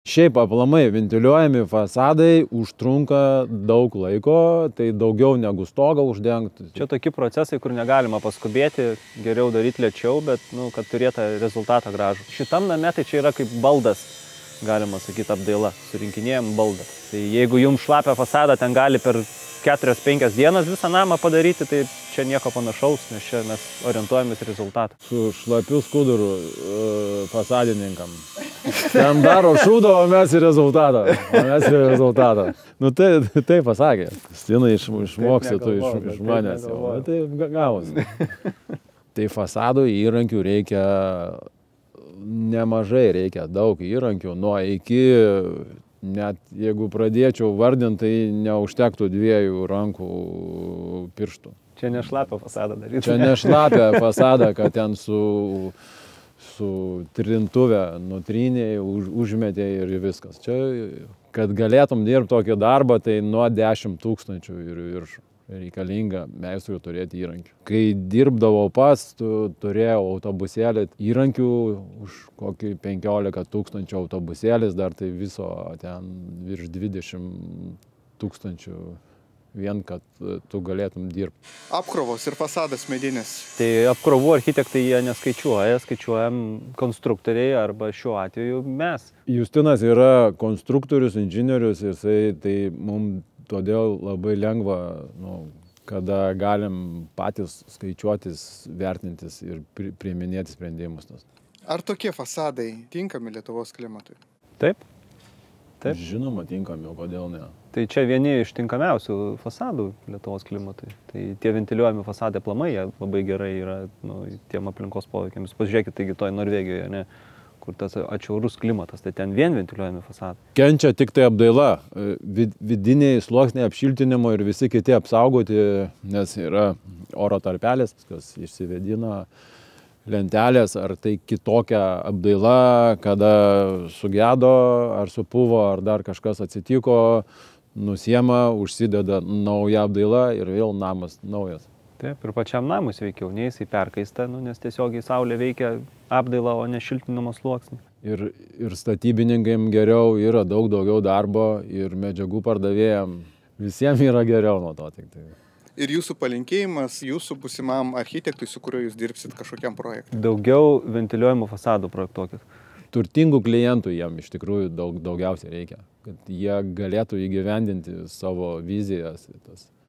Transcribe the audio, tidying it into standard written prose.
Šiaip aplamai ventiliuojami fasadai užtrunka daug laiko, tai daugiau negu stogą uždengti. Čia tokie procesai, kur negalima paskubėti, geriau daryti lėčiau, bet, kad turėtų rezultatą gražų. Šitam name tai čia yra kaip baldas, galima sakyti, apdaila, surinkinėjom baldą. Tai jeigu jums šlapia fasadą, ten gali per 4-5 dienas visą namą padaryti, tai čia nieko panašaus, nes čia mes orientuojamės rezultatą. Su šlapiu skuduru fasadininkam. Ten daro šūdą, o mes į rezultatą. Tai pasakė. Stinai išmoksi tu iš manęs jau. Tai gavosi. Tai fasadų įrankių reikia nemažai, reikia daug įrankių. Nuo iki, net jeigu pradėčiau vardinti, tai neužtektų 2 rankų pirštų. Čia nešlapia fasadą daryti. Čia nešlapia fasadą, kad ten su trintuvė nutrynė, užmetė ir viskas. Čia, kad galėtum dirbti tokį darbą, tai nuo 10 000 ir viršų reikalinga meistrui turėti įrankių. Kai dirbdavau pats, turėjau autobusėlį įrankių už kokį 15 000 autobusėlis, dar tai viso ten virš 20 000 vien, kad tu galėtum dirbti. Apkrovos ir fasadas medinis. Tai apkrovų architektai jie neskaičiuoja, skaičiuojam konstruktoriai arba šiuo atveju mes. Justinas yra konstruktorius, inžinierius, jisai tai mums todėl labai lengva, kada galim patys skaičiuotis, vertintis ir priiminėti sprendimus. Ar tokie fasadai tinkami Lietuvos klimatui? Taip. Žinoma, tinkami, o kodėl ne? Tai čia vieni iš tinkamiausių fasadų Lietuvos klimatui. Tai tie ventiliuojami fasadai aplamai, jie labai gerai yra tiem aplinkos poveikiams. Pažiūrėkit, taigi toj Norvegijoje, ne, kur tas atšiaurus klimatas, tai ten vien ventiliuojami fasadai. Kenčia tik tai apdaila, vidiniai sluoksniai apšiltinimo ir visi kiti apsaugoti, nes yra oro tarpelis, kas išsivedina lentelės, ar tai kitokia apdaila, kada sugedo, ar supuvo, ar dar kažkas atsitiko, nusiema, užsideda nauja apdaila ir vėl namas naujas. Taip, ir pačiam namui sveikiau, nei jisai perkaista, nes tiesiogiai saulė veikia apdailą, o ne šiltinimo sluoksnį. Ir statybininkam geriau, yra daug daugiau darbo ir medžiagų pardavėjam. Visiems yra geriau nuo to tik tai. Ir jūsų palinkėjimas jūsų būsimam architektui, su kuriuo jūs dirbsit kažkokiam projektui? Daugiau ventiliuojamų fasadų projektuokit. Turtingų klientų jam iš tikrųjų daugiausiai reikia, kad jie galėtų įgyvendinti savo vizijas.